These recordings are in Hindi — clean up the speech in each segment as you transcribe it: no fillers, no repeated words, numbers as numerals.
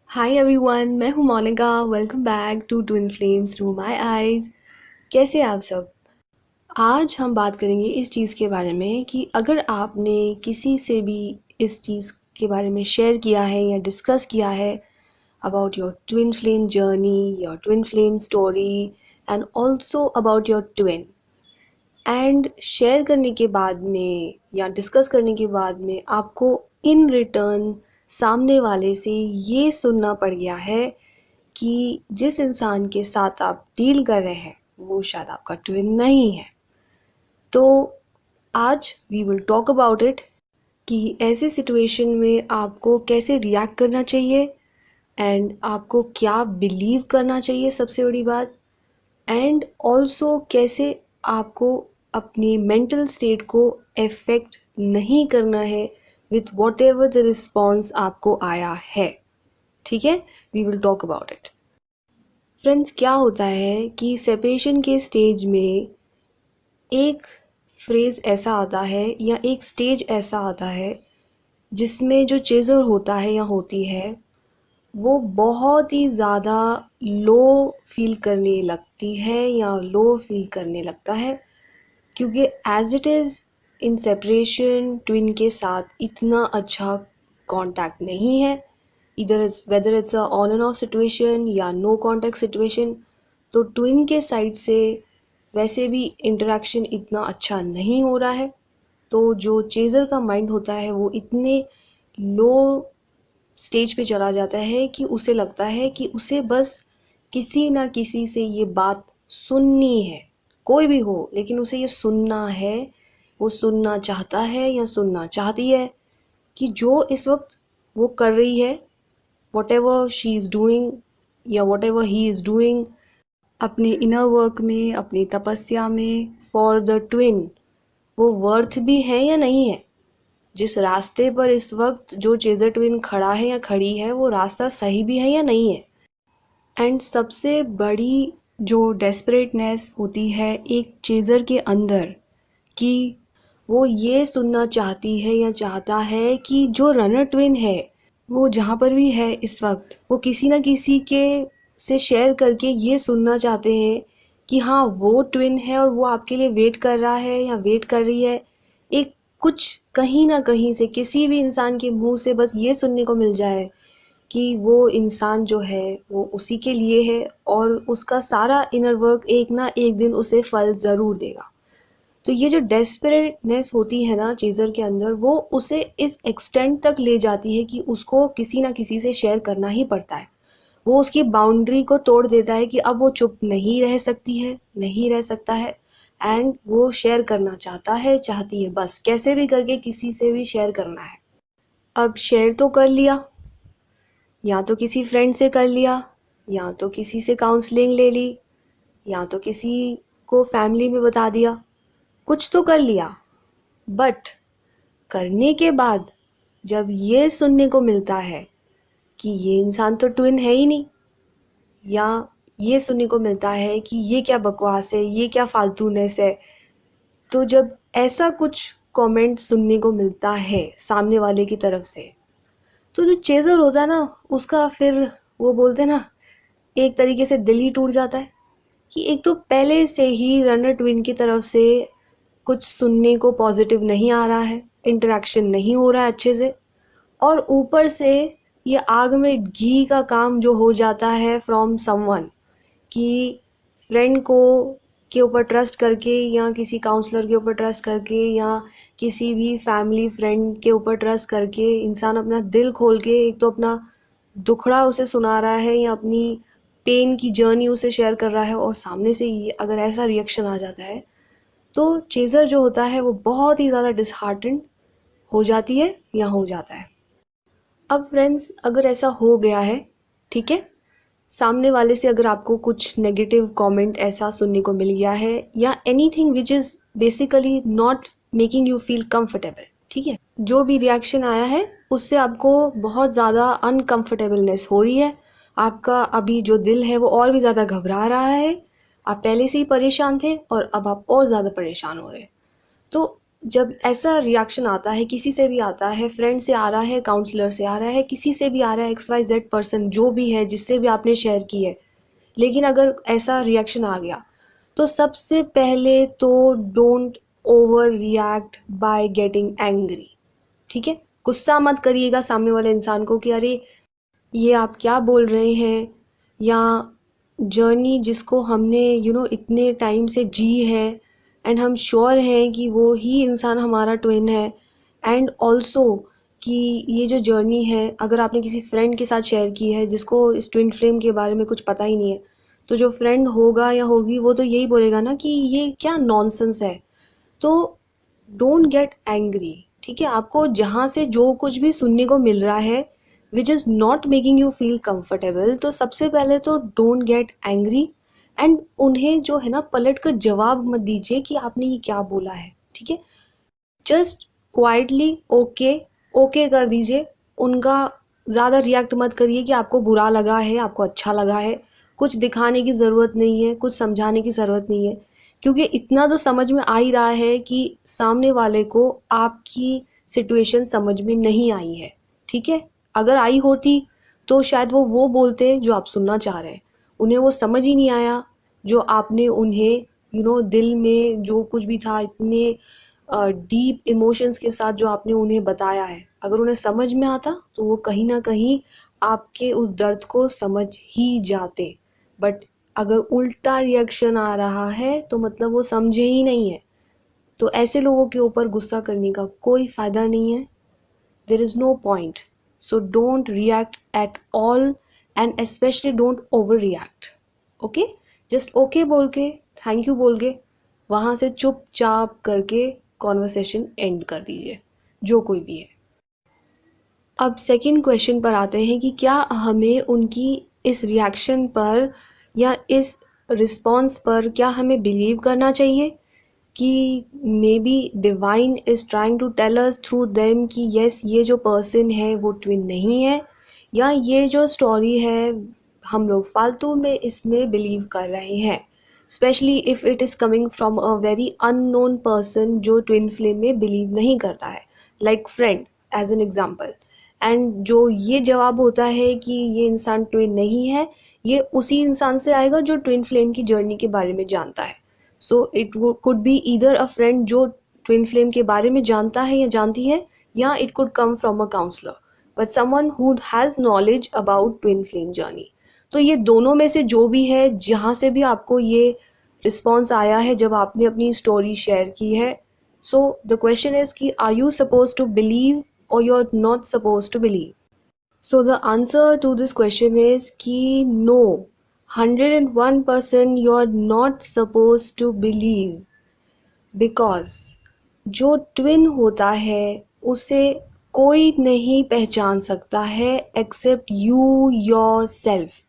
हाय एवरीवन, मैं हूँ Monika. Welcome back to twin flames through my eyes. कैसे हैं आप सब? आज हम बात करेंगे इस चीज़ के बारे में कि अगर आपने किसी से भी इस चीज़ के बारे में शेयर किया है या डिस्कस किया है about your twin flame journey, your twin flame story and also about your twin, and share करने के बाद में या डिस्कस करने के बाद में आपको इन रिटर्न सामने वाले से ये सुनना पड़ गया है कि जिस इंसान के साथ आप डील कर रहे हैं वो शायद आपका ट्विन नहीं है। तो आज we will talk about it कि ऐसे सिचुएशन में आपको कैसे रिएक्ट करना चाहिए एंड आपको क्या बिलीव करना चाहिए, सबसे बड़ी बात। एंड ऑल्सो कैसे आपको अपनी मेंटल स्टेट को अफेक्ट नहीं करना है with whatever the response आपको आया है। ठीक है, we will talk about it. Friends, क्या होता है कि सेपरेशन के स्टेज में एक फ्रेज ऐसा आता है या एक स्टेज ऐसा आता है जिसमें जो चेज़र होता है या होती है वो बहुत ही ज़्यादा लो फील करने लगती है या लो फील करने लगता है, क्योंकि as it is in separation twin के साथ इतना अच्छा कांटेक्ट नहीं है। इधर it's whether it's a on and off situation या नो कांटेक्ट सिचुएशन, तो ट्विन के साइड से वैसे भी इंटरेक्शन इतना अच्छा नहीं हो रहा है। तो जो चेज़र का माइंड होता है वो इतने लो स्टेज पे चला जाता है कि उसे लगता है कि उसे बस किसी ना किसी से ये बात सुननी है, कोई भी हो लेकिन उसे ये सुनना है। वो सुनना चाहता है या सुनना चाहती है कि जो इस वक्त वो कर रही है, whatever she is doing या whatever he is doing, अपने इनर वर्क में, अपनी तपस्या में फॉर द ट्विन, वो वर्थ भी है या नहीं है। जिस रास्ते पर इस वक्त जो चेज़र ट्विन खड़ा है या खड़ी है वो रास्ता सही भी है या नहीं है। एंड सबसे बड़ी जो डेस्परेटनेस होती है एक चेज़र के अंदर कि वो ये सुनना चाहती है या चाहता है कि जो रनर ट्विन है वो जहाँ पर भी है इस वक्त वो किसी ना किसी के से शेयर करके ये सुनना चाहते हैं कि हाँ वो ट्विन है और वो आपके लिए वेट कर रहा है या वेट कर रही है। एक कुछ कहीं ना कहीं से किसी भी इंसान के मुंह से बस ये सुनने को मिल जाए कि वो इंसान जो है वो उसी के लिए है और उसका सारा इनर वर्क एक ना एक दिन उसे फल ज़रूर देगा। तो ये जो डेस्परेटनेस होती है ना चीज़र के अंदर, वो उसे इस एक्सटेंट तक ले जाती है कि उसको किसी ना किसी से शेयर करना ही पड़ता है। वो उसकी बाउंड्री को तोड़ देता है कि अब वो चुप नहीं रह सकती है, नहीं रह सकता है, एंड वो शेयर करना चाहता है, चाहती है, बस कैसे भी करके किसी से भी शेयर करना है। अब शेयर तो कर लिया, या तो किसी फ्रेंड से कर लिया, या तो किसी से काउंसलिंग ले ली, या तो किसी को फैमिली में बता दिया, कुछ तो कर लिया। बट करने के बाद जब ये सुनने को मिलता है कि ये इंसान तो ट्विन है ही नहीं, या ये सुनने को मिलता है कि ये क्या बकवास है, ये क्या फालतूनेस है, तो जब ऐसा कुछ कमेंट सुनने को मिलता है सामने वाले की तरफ से, तो जो चेज़र होता है ना उसका फिर वो बोलते हैं ना, एक तरीके से दिल ही टूट जाता है कि एक तो पहले से ही रनर ट्विन की तरफ से कुछ सुनने को पॉजिटिव नहीं आ रहा है, इंटरेक्शन नहीं हो रहा है अच्छे से, और ऊपर से ये आग में घी का काम जो हो जाता है फ्रॉम समवन कि फ्रेंड को के ऊपर ट्रस्ट करके या किसी काउंसलर के ऊपर ट्रस्ट करके या किसी भी फैमिली फ्रेंड के ऊपर ट्रस्ट करके इंसान अपना दिल खोल के एक तो अपना दुखड़ा उसे सुना रहा है या अपनी पेन की जर्नी उसे शेयर कर रहा है, और सामने से ये अगर ऐसा रिएक्शन आ जाता है तो चेज़र जो होता है वो बहुत ही ज़्यादा डिसहार्टेंड हो जाती है या हो जाता है। अब फ्रेंड्स, अगर ऐसा हो गया है, ठीक है, सामने वाले से अगर आपको कुछ नेगेटिव कमेंट ऐसा सुनने को मिल गया है या anything which is basically not making you feel comfortable, ठीक है, जो भी रिएक्शन आया है उससे आपको बहुत ज़्यादा अनकंफर्टेबलनेस हो रही है, आपका अभी जो दिल है वो और भी ज़्यादा घबरा रहा है, आप पहले से ही परेशान थे और अब आप और ज़्यादा परेशान हो रहे हैं, तो जब ऐसा रिएक्शन आता है, किसी से भी आता है, फ्रेंड से आ रहा है, काउंसलर से आ रहा है, किसी से भी आ रहा है, XYZ पर्सन जो भी है जिससे भी आपने शेयर की है, लेकिन अगर ऐसा रिएक्शन आ गया तो सबसे पहले तो don't over react by getting angry. ठीक है, गुस्सा मत करिएगा सामने वाले इंसान को कि अरे ये आप क्या बोल रहे हैं, या जर्नी जिसको हमने इतने टाइम से जी है एंड हम श्योर हैं कि वो ही इंसान हमारा ट्विन है, एंड ऑल्सो कि ये जो जर्नी है अगर आपने किसी फ्रेंड के साथ शेयर की है जिसको इस ट्विन फ्लेम के बारे में कुछ पता ही नहीं है, तो जो फ्रेंड होगा या होगी वो तो यही बोलेगा ना कि ये क्या नॉनसेंस है। तो डोंट गेट एंग्री। ठीक है, आपको जहाँ से जो कुछ भी सुनने को मिल रहा है which is not making you feel comfortable, तो सबसे पहले तो डोंट गेट एंग्री एंड उन्हें जो है ना पलट कर जवाब मत दीजिए कि आपने ये क्या बोला है। ठीक है, जस्ट क्वाइटली ओके ओके कर दीजिए, उनका ज़्यादा रिएक्ट मत करिए कि आपको बुरा लगा है, आपको अच्छा लगा है। कुछ दिखाने की ज़रूरत नहीं है, कुछ समझाने की ज़रूरत नहीं है, क्योंकि इतना तो समझ में आ ही रहा है कि सामने वाले को आपकी सिचुएशन समझ में नहीं आई है। ठीक है, अगर आई होती तो शायद वो बोलते जो आप सुनना चाह रहे हैं, उन्हें वो समझ ही नहीं आया जो आपने उन्हें दिल में जो कुछ भी था इतने डीप इमोशंस के साथ जो आपने उन्हें बताया है, अगर उन्हें समझ में आता तो वो कहीं ना कहीं आपके उस दर्द को समझ ही जाते। बट अगर उल्टा रिएक्शन आ रहा है तो मतलब वो समझे ही नहीं है। तो ऐसे लोगों के ऊपर गुस्सा करने का कोई फ़ायदा नहीं है, there is no point. So don't react at all and specially don't over react. Okay, just okay बोल के, थैंक यू बोल के वहाँ से चुपचाप करके कॉन्वर्सेशन एंड कर दीजिए, जो कोई भी है। अब सेकंड क्वेश्चन पर आते हैं कि क्या हमें उनकी इस रिएक्शन पर या इस रिस्पॉन्स पर क्या हमें बिलीव करना चाहिए कि maybe divine is trying to tell us through them कि यस ये जो पर्सन है वो ट्विन नहीं है, या ये जो स्टोरी है हम लोग फालतू में इसमें बिलीव कर रहे हैं, specially if it is coming from a very unknown person जो ट्विन फ्लेम में बिलीव नहीं करता है, like friend as an example. And जो ये जवाब होता है कि ये इंसान ट्विन नहीं है, ये उसी इंसान से आएगा जो ट्विन फ्लेम की जर्नी के बारे में जानता है। So it could be either a friend जो ट्विन फ्लेम के बारे में जानता है या जानती है, या it could come from a counsellor but someone who has knowledge about twin flame journey. तो ये दोनों में से जो भी है, जहाँ से भी आपको ये रिस्पॉन्स आया है जब आपने अपनी स्टोरी शेयर की है, सो द क्वेश्चन इज़ कि are you suppose to believe or you're not supposed to believe? So the answer to this question is कि no, 101% you're not supposed to believe, because जो ट्विन होता है उसे कोई नहीं पहचान सकता है एक्सेप्ट यू योर सेल्फ।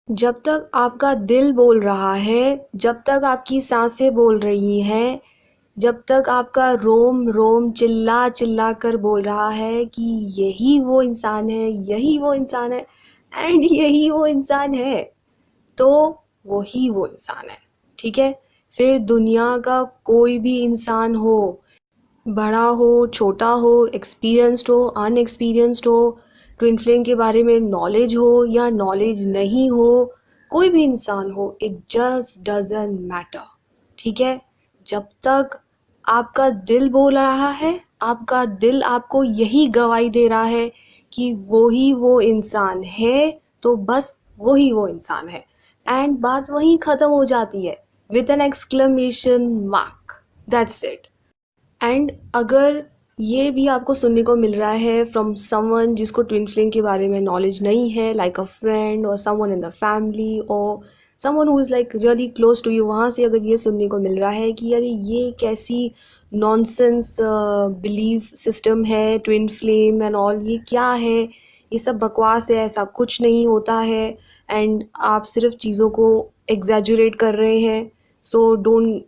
जब तक आपका दिल बोल रहा है, जब तक आपकी सांसें बोल रही हैं, जब तक आपका रोम रोम चिल्ला चिल्ला कर बोल रहा है कि यही वो इंसान है, यही वो इंसान है एंड यही वो इंसान है, तो वही वो इंसान है। ठीक है, फिर दुनिया का कोई भी इंसान हो, बड़ा हो छोटा हो, एक्सपीरियंस्ड हो अनएक्सपीरियंस्ड हो, ट्विन फ्लेम के बारे में नॉलेज हो या नॉलेज नहीं हो, कोई भी इंसान हो, इट जस्ट डजंट मैटर। ठीक है, जब तक आपका दिल बोल रहा है, आपका दिल आपको यही गवाही दे रहा है कि वही वो इंसान है, तो बस वही वो इंसान है, एंड बात वहीं ख़त्म हो जाती है with an exclamation mark, that's it. And अगर ये भी आपको सुनने को मिल रहा है फ्रॉम समवन जिसको ट्विन फ्लेम के बारे में नॉलेज नहीं है, लाइक अ फ्रेंड और समवन इन द फैमिली और someone who is like really close to you, वहाँ से अगर ये सुनने को मिल रहा है कि यार ये कैसी नॉनसेंस बिलीफ सिस्टम है ट्विन फ्लेम एंड ऑल, ये क्या है, ये सब बकवास है, ऐसा कुछ नहीं होता है एंड आप सिर्फ चीज़ों को एग्जैजुरेट कर रहे हैं, so don't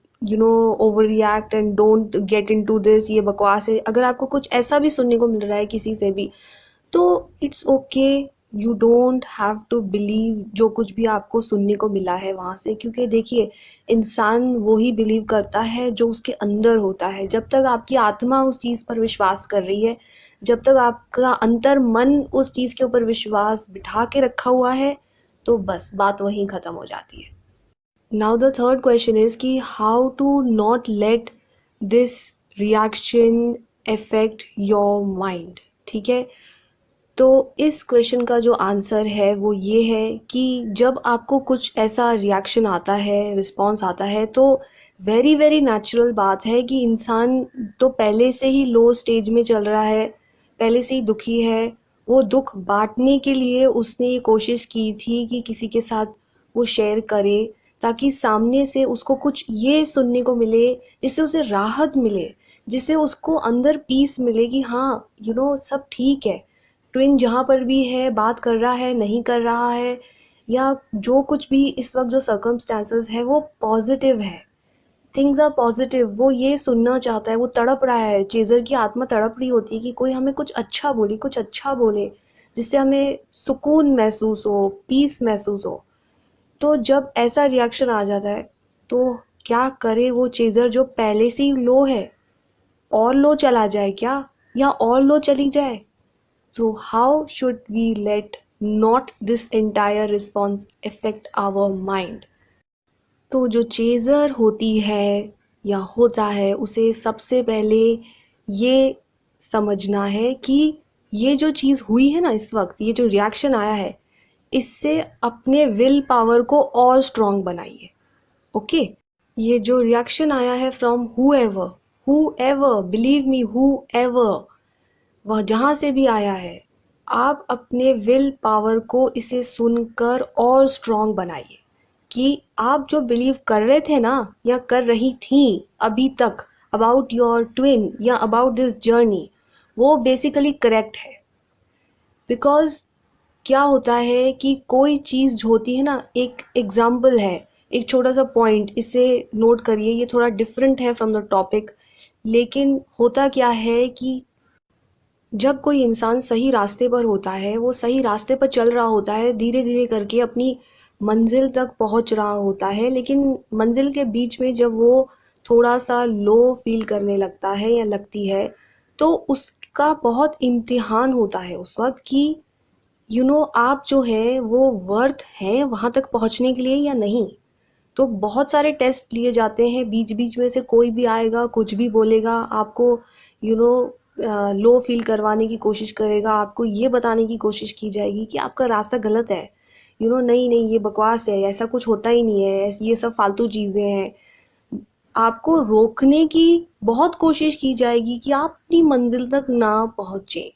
over react and don't get into this, ये बकवास है। अगर आपको कुछ ऐसा भी सुनने को मिल रहा है किसी से भी, तो it's okay, you don't have to believe जो कुछ भी आपको सुनने को मिला है वहाँ से, क्योंकि देखिए इंसान वो ही बिलीव करता है जो उसके अंदर होता है। जब तक आपकी आत्मा उस चीज़ पर विश्वास कर रही है, जब तक आपका अंतर मन उस चीज़ के ऊपर विश्वास बिठा के रखा हुआ है, तो बस बात वहीं ख़त्म हो जाती है। Now the third question is कि how to not let this reaction affect your mind. ठीक है, तो इस क्वेश्चन का जो आंसर है वो ये है कि जब आपको कुछ ऐसा रिएक्शन आता है, रिस्पॉन्स आता है, तो वेरी वेरी नेचुरल बात है कि इंसान तो पहले से ही लो स्टेज में चल रहा है, पहले से ही दुखी है। वो दुख बांटने के लिए उसने ये कोशिश की थी कि किसी के साथ वो शेयर करे, ताकि सामने से उसको कुछ ये सुनने को मिले जिससे उसे राहत मिले, जिससे उसको अंदर पीस मिले कि हाँ सब ठीक है। ट्विन जहाँ पर भी है, बात कर रहा है, नहीं कर रहा है, या जो कुछ भी इस वक्त जो सर्कमस्टांसेस है वो पॉजिटिव है, थिंग्स आर पॉजिटिव। वो ये सुनना चाहता है, वो तड़प रहा है, चेज़र की आत्मा तड़प रही होती है कि कोई हमें कुछ अच्छा बोले, कुछ अच्छा बोले जिससे हमें सुकून महसूस हो, पीस महसूस हो। तो जब ऐसा रिएक्शन आ जाता है तो क्या करे वो चेज़र जो पहले से ही लो है? और लो चला जाए क्या, या और लो चली जाए? So how should we let not this entire response affect our mind? तो जो चेज़र होती है या होता है, उसे सबसे पहले ये समझना है कि ये जो चीज़ हुई है ना, इस वक्त ये जो रिएक्शन आया है, इससे अपने विल पावर को और स्ट्रॉन्ग बनाइए। ओके, ये जो रिएक्शन आया है from who ever believe me, वह जहाँ से भी आया है, आप अपने विल पावर को इसे सुनकर और स्ट्रॉन्ग बनाइए कि आप जो बिलीव कर रहे थे ना, या कर रही थी अभी तक, अबाउट योर ट्विन या अबाउट दिस जर्नी, वो बेसिकली करेक्ट है। बिकॉज क्या होता है कि कोई चीज़ होती है ना, एक एग्जाम्पल है, एक छोटा सा पॉइंट, इसे नोट करिए, ये थोड़ा डिफरेंट है फ्रॉम द टॉपिक, लेकिन होता क्या है कि जब कोई इंसान सही रास्ते पर होता है, वो सही रास्ते पर चल रहा होता है, धीरे धीरे करके अपनी मंजिल तक पहुंच रहा होता है, लेकिन मंजिल के बीच में जब वो थोड़ा सा लो फील करने लगता है या लगती है, तो उसका बहुत इम्तिहान होता है उस वक्त कि आप जो है वो वर्थ हैं वहाँ तक पहुँचने के लिए या नहीं। तो बहुत सारे टेस्ट लिए जाते हैं, बीच बीच में से कोई भी आएगा, कुछ भी बोलेगा, आपको लो फील करवाने की कोशिश करेगा, आपको ये बताने की कोशिश की जाएगी कि आपका रास्ता गलत है, नहीं नहीं ये बकवास है, ऐसा कुछ होता ही नहीं है, ये सब फालतू चीज़ें हैं। आपको रोकने की बहुत कोशिश की जाएगी कि आप अपनी मंजिल तक ना पहुँचे।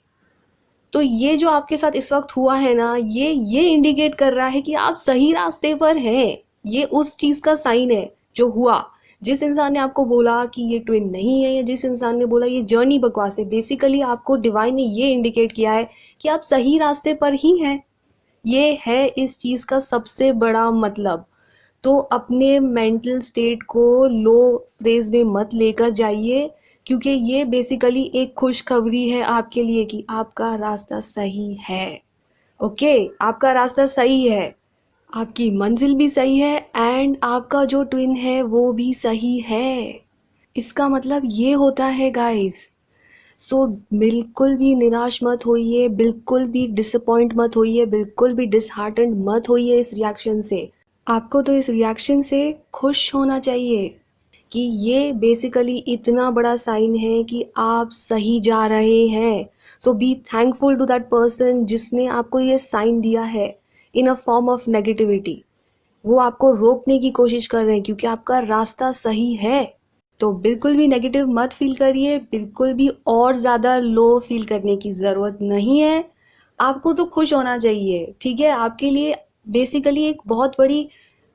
तो ये जो आपके साथ इस वक्त हुआ है ना, ये इंडिकेट कर रहा है कि आप सही रास्ते पर हैं। ये उस चीज़ का साइन है जो हुआ। जिस इंसान ने आपको बोला कि ये ट्विन नहीं है, या जिस इंसान ने बोला ये जर्नी बकवास है, बेसिकली आपको डिवाइन ने ये इंडिकेट किया है कि आप सही रास्ते पर ही हैं। ये है इस चीज़ का सबसे बड़ा मतलब। तो अपने मेंटल स्टेट को लो फ्रेज में मत लेकर जाइए, क्योंकि ये बेसिकली एक खुशखबरी है आपके लिए कि आपका रास्ता सही है। ओके, आपका रास्ता सही है, आपकी मंजिल भी सही है, एंड आपका जो ट्विन है वो भी सही है। इसका मतलब ये होता है गाइस। सो बिल्कुल भी निराश मत होइए, बिल्कुल भी डिसअपॉइंट मत होइए, बिल्कुल भी डिसहार्टेंड मत होइए इस रिएक्शन से। आपको तो इस रिएक्शन से खुश होना चाहिए कि ये बेसिकली इतना बड़ा साइन है कि आप सही जा रहे हैं। So be thankful to that person जिसने आपको ये साइन दिया है in a form of negativity. वो आपको रोकने की कोशिश कर रहे हैं क्योंकि आपका रास्ता सही है। तो बिल्कुल भी नेगेटिव मत फील करिए, बिल्कुल भी और ज़्यादा लो फील करने की ज़रूरत नहीं है। आपको तो खुश होना चाहिए, ठीक है। आपके लिए बेसिकली एक बहुत बड़ी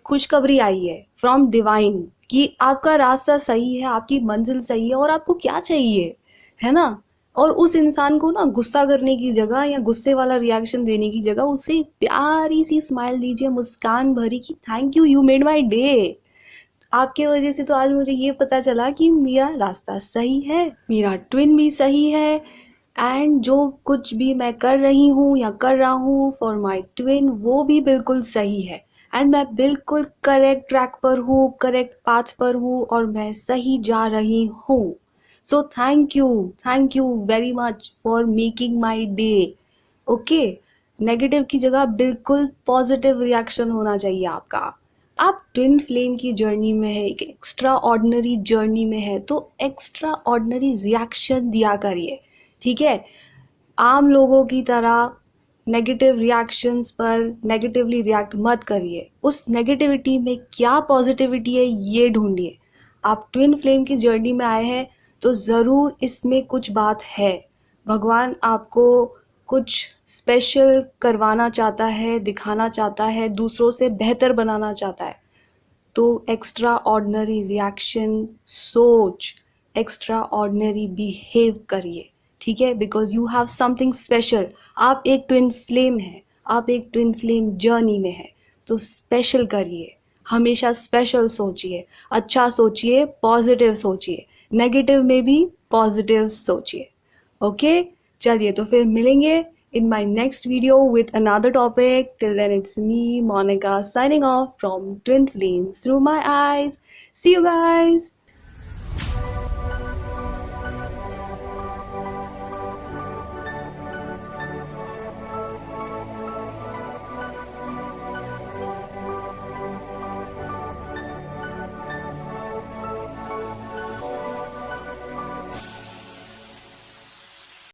खुशखबरी आई है फ्रॉम डिवाइन कि आपका रास्ता सही है, आपकी मंजिल सही है, और आपको क्या चाहिए, है ना। और उस इंसान को ना गुस्सा करने की जगह या गुस्से वाला रिएक्शन देने की जगह उसे एक प्यारी सी स्माइल दीजिए, मुस्कान भरी, कि thank you, you made my day. आपके वजह से तो आज मुझे ये पता चला कि मेरा रास्ता सही है, मेरा ट्विन भी सही है, एंड जो कुछ भी मैं कर रही हूँ या कर रहा हूँ फॉर माई ट्विन वो भी बिल्कुल सही है एंड मैं बिल्कुल करेक्ट ट्रैक पर हूँ, करेक्ट पाथ पर हूँ और मैं सही जा रही हूँ. So thank you very much for making my day. Okay, negative की जगह बिल्कुल पॉजिटिव रिएक्शन होना चाहिए आपका. आप ट्विन फ्लेम की जर्नी में है, एक एक्स्ट्रा ऑर्डिनरी जर्नी में है, तो एक्स्ट्रा ऑर्डिनरी रिएक्शन दिया करिए. ठीक है, आम लोगों की तरह नेगेटिव रिएक्शंस पर नेगेटिवली रिएक्ट मत करिए. उस नेगेटिविटी में क्या पॉजिटिविटी है ये ढूंढिए. आप ट्विन फ्लेम की जर्नी में आए हैं तो ज़रूर इसमें कुछ बात है. भगवान आपको कुछ स्पेशल करवाना चाहता है, दिखाना चाहता है, दूसरों से बेहतर बनाना चाहता है. तो एक्स्ट्रा ऑर्डिनरी रिएक्शन, सोच, एक्स्ट्रा ऑर्डिनरी बिहेव करिए. ठीक है, because you have something special. आप एक ट्विन फ्लेम है, आप एक ट्विन फ्लेम जर्नी में है, तो स्पेशल करिए. हमेशा स्पेशल सोचिए, अच्छा सोचिए, पॉजिटिव सोचिए, नेगेटिव में भी पॉजिटिव सोचिए. ओके, चलिए तो फिर मिलेंगे in my next video with another topic. Till then, it's me, Monica, signing off from Twin Flames Through My Eyes. See you guys.